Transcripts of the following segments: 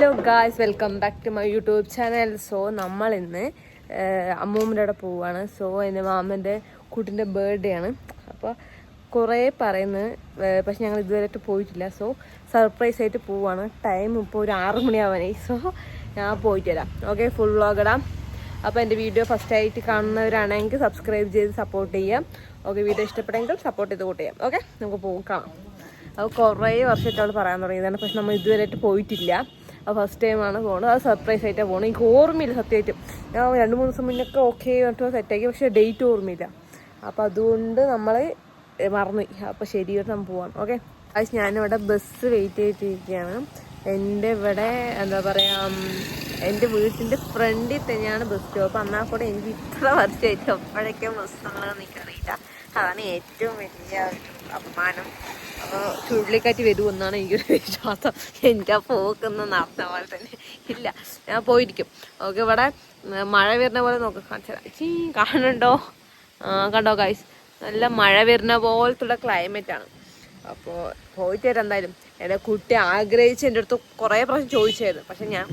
Hello guys, welcome back to my YouTube channel. So നമ്മൾ ഇന്ന് അമ്മൂമ്മൻ്റെ അവിടെ പോവുകയാണ്. സോ എൻ്റെ മാമൻ്റെ കുട്ടിൻ്റെ ബർത്ത്ഡേ ആണ്. അപ്പോൾ കുറേ പറയുന്നത്, പക്ഷെ ഞങ്ങൾ ഇതുവരെയായിട്ട് പോയിട്ടില്ല. സോ സർപ്രൈസ് ആയിട്ട് പോവുകയാണ്. ടൈം ഇപ്പോൾ ഒരു 6 മണിയാവാനായി. സോ ഞാൻ പോയിട്ട് വരാം. ഓക്കെ, ഫുൾ വ്ളോഗ് ഇടാം. അപ്പോൾ എൻ്റെ വീഡിയോ ഫസ്റ്റായിട്ട് കാണുന്നവരാണെങ്കിൽ സബ്സ്ക്രൈബ് ചെയ്ത് സപ്പോർട്ട് ചെയ്യാം. ഓക്കെ, വീഡിയോ ഇഷ്ടപ്പെട്ടെങ്കിൽ സപ്പോർട്ട് ചെയ്ത് കൂട്ട് ചെയ്യാം. ഓക്കെ, നമുക്ക് പോകും കാണാം. അത് കുറേ വർഷമായിട്ട് അവൾ പറയാൻ തുടങ്ങിയതാണ്, പക്ഷെ നമ്മൾ ഇതുവരെയായിട്ട് പോയിട്ടില്ല. അത് ഫസ്റ്റ് ടൈമാണ് പോകുന്നത്. അത് സർപ്രൈസ് ആയിട്ടാണ് പോകുന്നത്. എനിക്ക് ഓർമ്മയില്ല സത്യമായിട്ടും. ഞാൻ 2-3 ദിവസം മുന്നൊക്കെ ഓക്കെ പറഞ്ഞിട്ട് സെറ്റാക്കി, പക്ഷേ ഡേറ്റ് ഓർമ്മയില്ല. അപ്പോൾ അതുകൊണ്ട് നമ്മൾ മറന്നു. അപ്പോൾ ശരിയായിട്ട് നമ്മൾ പോവാം. ഓക്കെ, അത് ഞാനിവിടെ ബസ് വെയിറ്റ് ചെയ്തിരിക്കുകയാണ്. എൻ്റെ ഇവിടെ എന്താ പറയുക, എൻ്റെ വീട്ടിൻ്റെ ഫ്രണ്ടിൽ തന്നെയാണ് ബസ് സ്റ്റോപ്പ്. എന്നാൽ കൂടെ എനിക്ക് ഇത്ര വർഷമായിട്ട് എപ്പോഴൊക്കെ ബസ്സുള്ളതെന്ന് എനിക്കറിയില്ല. അതാണ് ഏറ്റവും വലിയ അപമാനം. ചുഴലിക്കാറ്റ് വരുമെന്നാണ് എനിക്കൊരു വിശ്വാസം. എൻ്റെ പോക്കൊന്നും നടന്ന പോലെ തന്നെ ഇല്ല, ഞാൻ പോയിരിക്കും. ഓക്കെ, ഇവിടെ മഴ വരുന്ന പോലെ നോക്കാം, കാണുന്നുണ്ടോ? കണ്ടോ ഗൈസ്, നല്ല മഴ വരുന്ന പോലത്തുള്ള ക്ലൈമറ്റാണ്. അപ്പോൾ പോയിട്ട് വരാം എന്തായാലും. എൻ്റെ കുട്ടി ആഗ്രഹിച്ച് എൻ്റെ അടുത്ത് കുറേ പ്രാവശ്യം ചോദിച്ചായിരുന്നു, പക്ഷെ ഞാൻ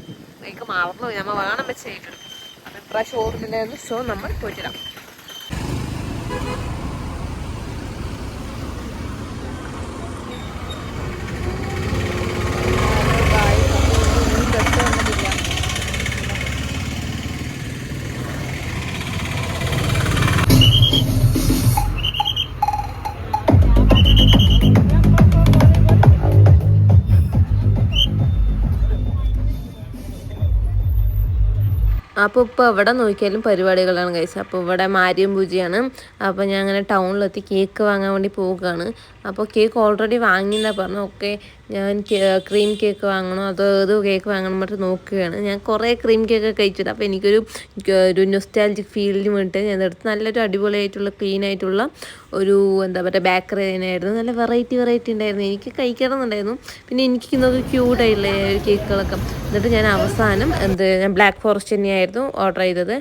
എനിക്ക് മറന്നു. നമ്മൾ വേണം വെച്ച് ചെയ്തിട്ടുണ്ട്. അപ്പം ഇപ്രാവശ്യം ഓർമ്മയില്ലായിരുന്നു. സോ നമ്മൾ പോയിട്ട് വരാം. അപ്പോൾ ഇപ്പോൾ എവിടെ നോക്കിയാലും പരിപാടികളാണ് ഗൈസ്. അപ്പോൾ ഇവിടെ മാരിയം പൂജയാണ്. അപ്പോൾ ഞാൻ അങ്ങനെ ടൗണിലെത്തി കേക്ക് വാങ്ങാൻ വേണ്ടി പോവുകയാണ്. അപ്പോൾ കേക്ക് ഓൾറെഡി വാങ്ങിയെന്നാണ് പറഞ്ഞു. ഓക്കെ, ഞാൻ ക്രീം കേക്ക് വാങ്ങണോ അതോ ഏത് കേക്ക് വാങ്ങണം പറഞ്ഞിട്ട് നോക്കുകയാണ്. ഞാൻ കുറേ ക്രീം കേക്ക് കഴിച്ചിട്ട്, അപ്പോൾ എനിക്കൊരു നൊസ്റ്റാൾജിക് ഫീലിന് വേണ്ടിയിട്ട് ഞാൻ എടുത്ത് നല്ലൊരു അടിപൊളിയായിട്ടുള്ള ക്ലീൻ ആയിട്ടുള്ള ഒരു എന്താ പറയുക ബേക്കറി തന്നെയായിരുന്നു. നല്ല വെറൈറ്റി ഉണ്ടായിരുന്നു. എനിക്ക് കഴിക്കണമെന്നുണ്ടായിരുന്നു. പിന്നെ എനിക്ക് ഇന്നൊക്കെ ക്യൂട്ടായില്ലേ കേക്കുകളൊക്കെ. എന്നിട്ട് ഞാൻ അവസാനം ഞാൻ ബ്ലാക്ക് ഫോറസ്റ്റ് തന്നെയായിരുന്നു ഓർഡർ ചെയ്തത്.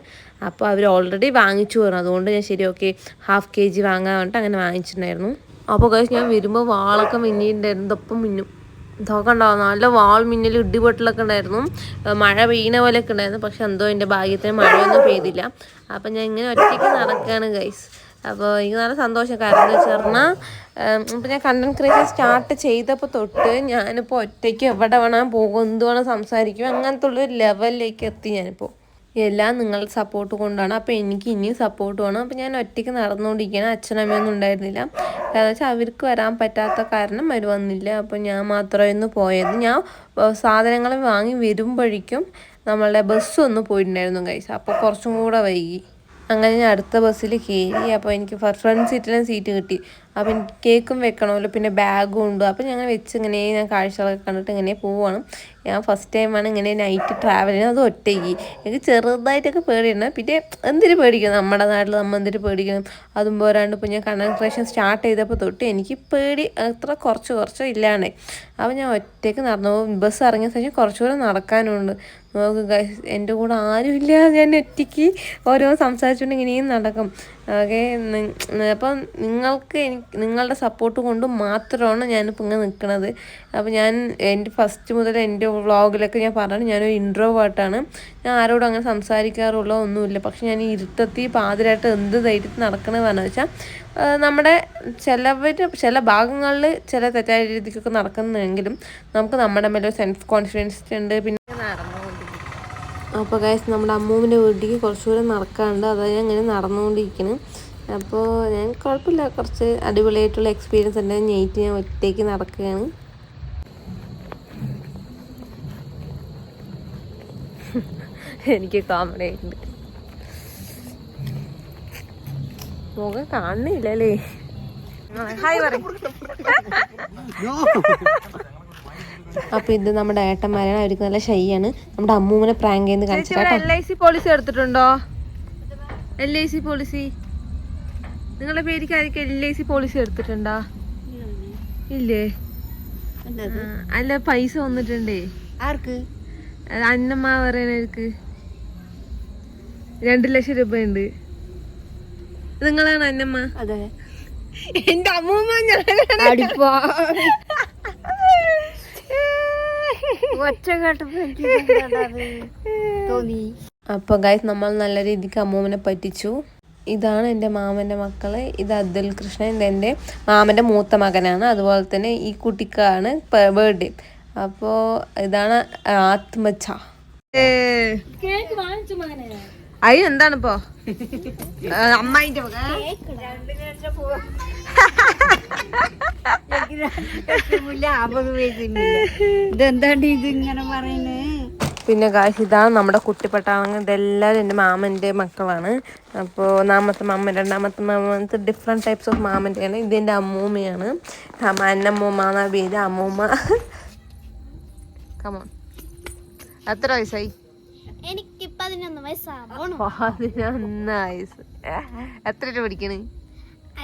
അപ്പോൾ അവർ ഓൾറെഡി വാങ്ങിച്ചു പറഞ്ഞു. അതുകൊണ്ട് ഞാൻ ശരി ഓക്കെ ½ kg വാങ്ങാൻ വേണ്ടിയിട്ട് അങ്ങനെ വാങ്ങിച്ചിട്ടുണ്ടായിരുന്നു. അപ്പോൾ കഴിച്ച് ഞാൻ വരുമ്പോൾ വാളൊക്കെ മിന്നിയിട്ടുണ്ടായിരുന്നു. ഇതൊപ്പം മിന്നും ഇതൊക്കെ ഉണ്ടാവും. നല്ല വാൾ മിന്നൽ ഇടിപൊട്ടലൊക്കെ ഉണ്ടായിരുന്നു. മഴ പെയ്യുന്ന പോലെയൊക്കെ ഉണ്ടായിരുന്നു. പക്ഷെ എന്തോ എൻ്റെ ഭാഗ്യത്തിന് മഴയൊന്നും പെയ്തില്ല. അപ്പം ഞാൻ ഇങ്ങനെ ഒറ്റയ്ക്ക് നടക്കുകയാണ് ഗൈസ്. അപ്പോൾ എനിക്ക് നല്ല സന്തോഷം. കാരണം എന്താ വെച്ച് പറഞ്ഞാൽ ഇപ്പം ഞാൻ കണ്ടൻറ് ക്രിയേഷൻ സ്റ്റാർട്ട് ചെയ്തപ്പോൾ തൊട്ട് ഞാനിപ്പോൾ ഒറ്റയ്ക്ക് എവിടെ വേണം പോകും, എന്ത് വേണം സംസാരിക്കും, അങ്ങനത്തെ ഉള്ളൊരു ലെവലിലേക്ക് എത്തി ഞാനിപ്പോൾ. എല്ലാം നിങ്ങളുടെ സപ്പോർട്ട് കൊണ്ടാണ്. അപ്പോൾ എനിക്ക് ഇനിയും സപ്പോർട്ട് വേണം. അപ്പോൾ ഞാൻ ഒറ്റയ്ക്ക് നടന്നുകൊണ്ടിരിക്കുകയാണ്. അച്ഛനമ്മയൊന്നും ഉണ്ടായിരുന്നില്ല. കാരണം വെച്ചാൽ അവർക്ക് വരാൻ പറ്റാത്ത കാരണം അവർ വന്നില്ല. അപ്പോൾ ഞാൻ മാത്രമായിരുന്നു പോയത്. ഞാൻ സാധനങ്ങൾ വാങ്ങി വരുമ്പോഴേക്കും നമ്മളുടെ ബസ്സൊന്ന് പോയിട്ടുണ്ടായിരുന്നു ഗൈസ്. അപ്പോൾ കുറച്ചും കൂടെ വൈകി. അങ്ങനെ ഞാൻ അടുത്ത ബസ്സിൽ കയറി. അപ്പോൾ എനിക്ക് ഫ്രണ്ട് സീറ്റിലും സീറ്റ് കിട്ടി. അപ്പോൾ എനിക്ക് കേക്കും വെക്കണമല്ലോ, പിന്നെ ബാഗും ഉണ്ട്. അപ്പോൾ ഞങ്ങൾ വെച്ച് ഇങ്ങനെ ഞാൻ കാഴ്ചകളൊക്കെ കണ്ടിട്ട് ഇങ്ങനെ പോവുകയാണ്. ഞാൻ ഫസ്റ്റ് ടൈമാണ് ഇങ്ങനെ നൈറ്റ് ട്രാവൽ ചെയ്യുന്നത്, അത് ഒറ്റയ്ക്ക്. എനിക്ക് ചെറുതായിട്ടൊക്കെ പേടിയുണ്ട്. പിന്നെ എന്തിനു പേടിക്കണം, നമ്മുടെ നാട്ടിൽ നമ്മൾ എന്തിനു പേടിക്കണം. അതും പോരാണ്ട് ഇപ്പോൾ ഞാൻ കണ്ടൻറ് ക്രിയേഷൻ സ്റ്റാർട്ട് ചെയ്തപ്പോൾ തൊട്ട് എനിക്ക് പേടി അത്ര കുറച്ച് ഇല്ലാണ്ടേ. അപ്പോൾ ഞാൻ ഒറ്റയ്ക്ക് നടന്നു. ബസ് ഇറങ്ങിയ ശേഷം കുറച്ചുകൂടെ നടക്കാനുണ്ട്. നോക്ക് ഗൈസ്, എൻ്റെ കൂടെ ആരുമില്ല, ഞാൻ ഒറ്റയ്ക്ക് ഓരോ സംസാരിച്ചുകൊണ്ട് ഇങ്ങനെയും നടക്കും. ഓക്കെ, അപ്പം നിങ്ങളുടെ സപ്പോർട്ട് കൊണ്ട് മാത്രമാണ് ഞാനിപ്പോൾ ഇങ്ങനെ നിൽക്കുന്നത്. അപ്പോൾ ഞാൻ എൻ്റെ ഫസ്റ്റ് മുതൽ എൻ്റെ വ്ളോഗിലൊക്കെ ഞാൻ പറഞ്ഞു ഞാനൊരു ഇൻട്രോവേർട്ടാണ്. ഞാൻ ആരോടും അങ്ങനെ സംസാരിക്കാറുള്ള ഒന്നുമില്ല. പക്ഷെ ഞാൻ ഈ ഇരുട്ടത്തി പാതിരായിട്ട് എന്ത് ധൈര്യത്തിൽ നടക്കണമെന്ന് പറഞ്ഞു വെച്ചാൽ നമ്മുടെ ചില ഭാഗങ്ങളിൽ ചില തെറ്റായ രീതിക്കൊക്കെ നടക്കുന്നെങ്കിലും നമുക്ക് നമ്മുടെ മേലെ സെൽഫ് കോൺഫിഡൻസ് ഉണ്ട്. പിന്നെ അപ്പോൾ ഗൈസ്, നമ്മുടെ അമ്മൂമ്മൻ്റെ വീട്ടിലേക്ക് കുറച്ചുകൂടെ നടക്കാറുണ്ട്. അതാണ് ഞാൻ ഇങ്ങനെ നടന്നുകൊണ്ടിരിക്കുന്നത്. അപ്പോൾ ഞാൻ കുഴപ്പമില്ല, കുറച്ച് അടിപൊളിയായിട്ടുള്ള എക്സ്പീരിയൻസ് ഉണ്ട്. നൈറ്റ് ഞാൻ ഒറ്റയ്ക്ക് നടക്കുകയാണ്. എനിക്ക് കോമഡി ഉണ്ട്. മുഖം കാണുന്നില്ലല്ലേ? ഹായ് പറ. അപ്പോൾ ഇത് നമ്മുടെ ഏട്ടന്മാരാണ്. അവർക്ക് നല്ല ഷൈയാണ്. നമ്മുടെ അമ്മൂമ്മനെ പ്രാങ്ക് ചെയ്ത് കാണിച്ചിട്ട്. LIC പോളിസി എടുത്തിട്ടുണ്ടോ? LIC പോളിസി നിങ്ങളുടെ പേരിക്ക് ആയിരിക്കും LIC പോളിസി എടുത്തിട്ടുണ്ടോ? ഇല്ലേ? അല്ല, പൈസ വന്നിട്ടുണ്ടേ. ആർക്ക്? അന്നമ്മ പറയുന്നവർക്ക് 2 ലക്ഷം രൂപ ഉണ്ട്. നിങ്ങളാണ് അന്നമ്മ? അതെ, എന്റെ അമ്മൂമ്മ. ഞാൻ ഒച്ച കേട്ടപ്പോ തോന്നി. അപ്പോൾ ഗൈസ് നമ്മൾ നല്ല രീതിക്ക് അമ്മൂമ്മനെ പറ്റിച്ചു. ഇതാണ് എൻ്റെ മാമൻ്റെ മക്കള്. ഇത് അബ്ദുൽ കൃഷ്ണൻ, ഇത് എൻ്റെ മാമൻ്റെ മൂത്ത മകനാണ്. അതുപോലെ തന്നെ ഈ കുട്ടിക്കാണ് ബർത്ത്ഡേ. അപ്പോൾ ഇതാണ് ആത്മച്ച. അയ്യോ എന്താണിപ്പോ അമ്മായിന്റെ ഇതെന്താണ്ട് ഇതിങ്ങനെ പറയുന്നേ. പിന്നെ കാശ് ഇതാണ് നമ്മുടെ കുട്ടിപ്പട്ടാളങ്ങൾ. ഇതെല്ലാവരും എൻ്റെ മാമൻ്റെ മക്കളാണ്. അപ്പോൾ ഒന്നാമത്തെ മാമൻ, രണ്ടാമത്തെ മാമത്തെ ഡിഫറെൻറ്റ് ടൈപ്സ് ഓഫ് മാമൻ്റെയാണ്. ഇതെൻ്റെ അമ്മൂമ്മയാണ്. അന്നമ്മൂമ്മ എന്നാ പേര്. അമ്മൂമ്മ കമോൺ. എത്ര വയസ്സായി? എനിക്ക് 11 വയസ്സാണ്. 11 വയസ്സ്. എത്ര പഠിക്കണ്?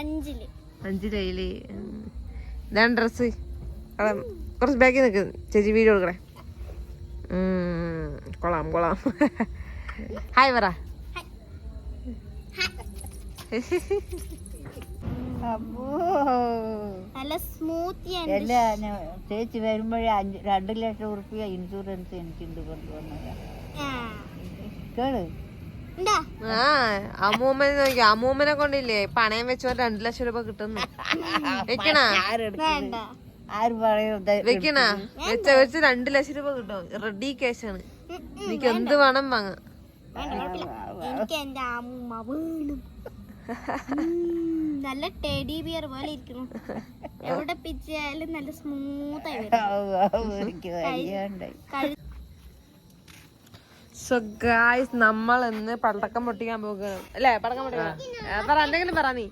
5-ല്. ഇതാണ് ഡ്രസ്സ്. കുറച്ച് ബാക്കി നിൽക്ക് ചേച്ചി, വീഡിയോ കൊടുക്കണേ. കൊള്ളാം. ഹായ് പറ. നല്ല സ്മൂത്തി. ചേച്ചി വരുമ്പോഴേ 2 ലക്ഷം ഉറുപ്പിക ഇൻഷുറൻസ് എനിക്കുണ്ട് കൊണ്ടുവന്നത്. കേള് അമ്മൂമ്മനെ നോക്കി. അമ്മൂമ്മനെ കൊണ്ടില്ലേ പണയം വെച്ചോ 2 ലക്ഷം രൂപ കിട്ടുന്നു. വെക്കണ ആര് വെക്കണ വെച്ച് 2 ലക്ഷം രൂപ കിട്ടും. റെഡി ക്യാഷ് ആണ്. എനിക്ക് എന്ത് വേണം വാങ്ങാം. എനിക്ക് എന്റെ അമ്മൂമ്മ വീണു. നല്ല ടെഡി ബിയർ പോലെ ഇരിക്കുന്നു. എവിടെ പിച്ചാലും നല്ല സ്മൂത്ത് ആയി വരും. സോ ഗായ്സ് നമ്മൾ ഇന്ന് പടക്കം പൊട്ടിക്കാൻ പോകുകയാണ് അല്ലേ? പടക്കം പൊട്ടിക്കാൻ പറ, എന്തെങ്കിലും പറ നീ.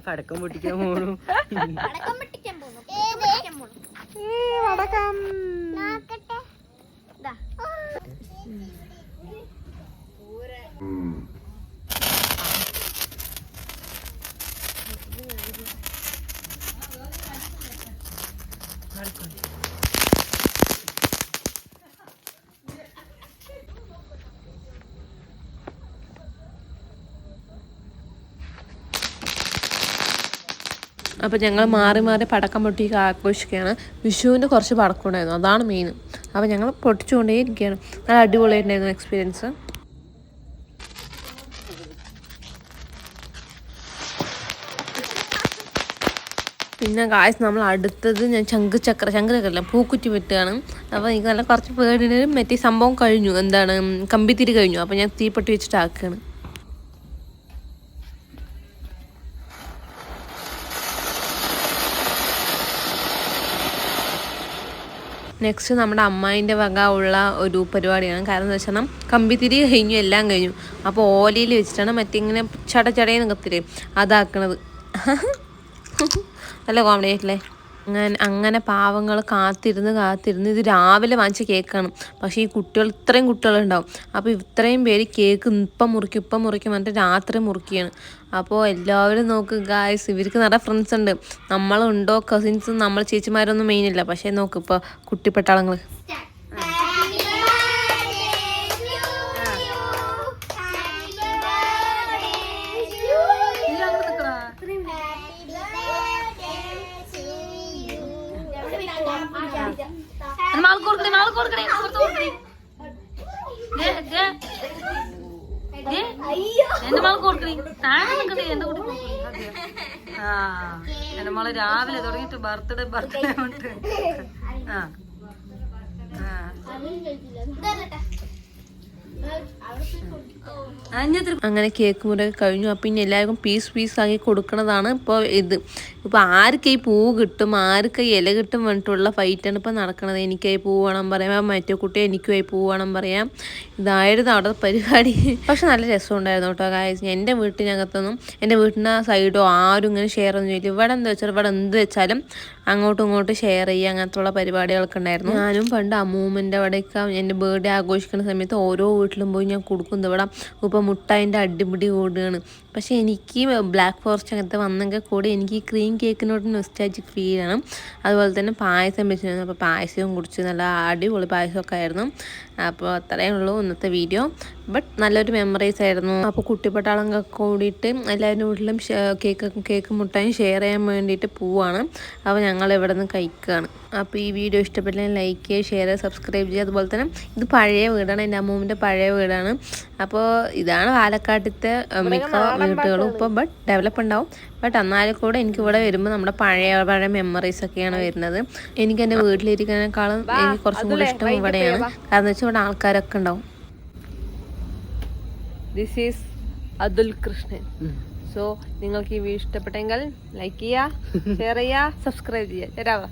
പടക്കം പൊട്ടിക്കാൻ പോണു. പടക്കം അപ്പോൾ ഞങ്ങൾ മാറി മാറി പടക്കം പൊട്ടിയൊക്കെ ആഘോഷിക്കുകയാണ്. വിഷുവിൻ്റെ കുറച്ച് പടക്കം ഉണ്ടായിരുന്നു, അതാണ് മെയിൻ. അപ്പോൾ ഞങ്ങൾ പൊട്ടിച്ചുകൊണ്ടേ ഇരിക്കുകയാണ്. നല്ല അടിപൊളിയായിട്ടുണ്ടായിരുന്നു എക്സ്പീരിയൻസ്. പിന്നെ ഗായ്സ് നമ്മൾ അടുത്തത് ഞാൻ ശംഖചക്രല്ല പൂക്കുറ്റി വെട്ടുകയാണ്. അപ്പോൾ എനിക്ക് നല്ല കുറച്ച് പേടിന് മറ്റേ സംഭവം കഴിഞ്ഞു, എന്താണ് കമ്പിത്തിരി കഴിഞ്ഞു. അപ്പോൾ ഞാൻ തീപ്പെട്ടി വെച്ചിട്ട് ആക്കുകയാണ്. നെക്സ്റ്റ് നമ്മുടെ അമ്മായിൻ്റെ വക ഉള്ള ഒരു പരിപാടിയാണ്. കാരണം എന്താ വെച്ചാൽ കമ്പിത്തിരി കഴിഞ്ഞു, എല്ലാം കഴിഞ്ഞു. അപ്പോൾ ഓലയിൽ വെച്ചിട്ടാണ് മറ്റേ ഇങ്ങനെ ചടചടയെന്ന് കത്തില്ലേ അതാക്കണത്. നല്ല കോമഡി ആയിട്ടില്ലേ? അങ്ങനെ പാവങ്ങൾ കാത്തിരുന്ന് ഇത് രാവിലെ വാങ്ങിച്ച കേക്കാണ്. പക്ഷേ ഈ കുട്ടികൾ ഇത്രയും കുട്ടികളുണ്ടാവും. അപ്പോൾ ഇത്രയും പേര് കേക്ക് ഇപ്പം മുറിക്കും എന്നിട്ട് രാത്രി മുറിക്കുകയാണ്. അപ്പോൾ എല്ലാവരും നോക്ക് ഗായ്സ്, ഇവർക്ക് നിറയെ ഫ്രണ്ട്സ് ഉണ്ട്. നമ്മളുണ്ടോ കസിൻസും നമ്മൾ ചേച്ചിമാരൊന്നും മെയിനില്ല. പക്ഷേ നോക്ക് ഇപ്പോൾ കുട്ടിപ്പെട്ടാളങ്ങൾ. എന്റെ മോള് കൊടുക്കണേ എന്റെ മോള് രാവിലെ തുടങ്ങിട്ട് ബർത്ത്ഡേ അങ്ങനെ കേക്ക് മുറിയൊക്കെ കഴിഞ്ഞു. അപ്പം ഇനി എല്ലാവർക്കും പീസ് ആക്കി കൊടുക്കണതാണ് ഇപ്പോൾ ഇത്. ഇപ്പോൾ ആർക്ക് ഈ പൂവ് കിട്ടും, ആർക്ക് ഈ ഇല കിട്ടും പറഞ്ഞിട്ടുള്ള ഫൈറ്റാണ് ഇപ്പോൾ നടക്കുന്നത്. എനിക്കായി പൂവ് വേണം പറയാം, മറ്റേ കുട്ടി എനിക്കുമായി പൂവ് വേണം പറയാം. ഇതായിരുന്നു അവിടെ പരിപാടി. പക്ഷെ നല്ല രസമുണ്ടായിരുന്നു കേട്ടോ ഗായ്സ്. എൻ്റെ വീട്ടിനകത്തൊന്നും എൻ്റെ വീട്ടിൻ്റെ സൈഡോ ആരും ഇങ്ങനെ ഷെയർ ഒന്നും ചെയ്യില്ല. ഇവിടെ എന്ത് വെച്ചാലും അങ്ങോട്ടും ഇങ്ങോട്ടും ഷെയർ ചെയ്യുക, അങ്ങനത്തുള്ള പരിപാടികളൊക്കെ ഉണ്ടായിരുന്നു. ഞാനും പണ്ട് അമ്മൂമ്മൻ്റെ അവിടെയൊക്കെ എൻ്റെ ബർത്ത്ഡേ ആഘോഷിക്കുന്ന സമയത്ത് ഓരോ വീട്ടിലും പോയി ഞാൻ കൊടുക്കുന്നത്. ഇവിടെ ഇപ്പോൾ മുട്ടായിൻ്റെ അടിപിടി കൂടുകയാണ്. പക്ഷേ എനിക്ക് ബ്ലാക്ക് ഫോറസ്റ്റ് അങ്ങനത്തെ വന്നെങ്കിൽ കൂടി എനിക്ക് ഈ ക്രീം കേക്കിനോട് നൊസ്റ്റാൾജിക് ഫീലാണ്. അതുപോലെ തന്നെ പായസം വെച്ചിരുന്നു. അപ്പോൾ പായസവും കുടിച്ച് നല്ല അടിപൊളി പായസമൊക്കെ ആയിരുന്നു. അപ്പോൾ അത്രയേ ഉള്ളൂ ഇന്നത്തെ വീഡിയോ. ബട്ട് നല്ലൊരു മെമ്മറീസ് ആയിരുന്നു. അപ്പോൾ കുട്ടിപ്പട്ടാളങ്ങൾക്ക് കൂടിയിട്ട് എല്ലാവരുടെ വീട്ടിലും കേക്ക് മുട്ടായും ഷെയർ ചെയ്യാൻ വേണ്ടിയിട്ട് പോവാണ്. അപ്പോൾ ഞങ്ങൾ ഇവിടെ നിന്ന് കഴിക്കുകയാണ്. അപ്പോൾ ഈ വീഡിയോ ഇഷ്ടപ്പെട്ടാൽ ലൈക്ക് ചെയ്യുക, ഷെയർ ചെയ്യുക, സബ്സ്ക്രൈബ് ചെയ്യുക. അതുപോലെ തന്നെ ഇത് പഴയ വീടാണ്, എൻ്റെ അമ്മൂമ്മൻ്റെ പഴയ വീടാണ്. അപ്പോൾ ഇതാണ് പാലക്കാട്ടത്തെ മിക്ക വീടുകളും ഇപ്പോൾ ബട്ട് ഡെവലപ്പ് ഉണ്ടാവും. ബട്ട് എന്നാലും കൂടെ എനിക്ക് ഇവിടെ വരുമ്പോൾ നമ്മുടെ പഴയ മെമ്മറീസ് ഒക്കെയാണ് വരുന്നത്. എനിക്ക് എൻ്റെ വീട്ടിലിരിക്കുന്നതിനേക്കാളും എനിക്ക് കുറച്ചും കൂടി ഇഷ്ടം ഇവിടെയാണ്. കാരണം വെച്ചാൽ ഇവിടെ ആൾക്കാരൊക്കെ ഉണ്ടാവും. This is Atul Krishnan. So നിങ്ങൾക്ക് ഈ വീഡിയോ ഇഷ്ടപ്പെട്ടെങ്കിൽ ലൈക്ക് ചെയ്യുക, ഷെയർ ചെയ്യുക, സബ്സ്ക്രൈബ് ചെയ്യുക. തരാവാ.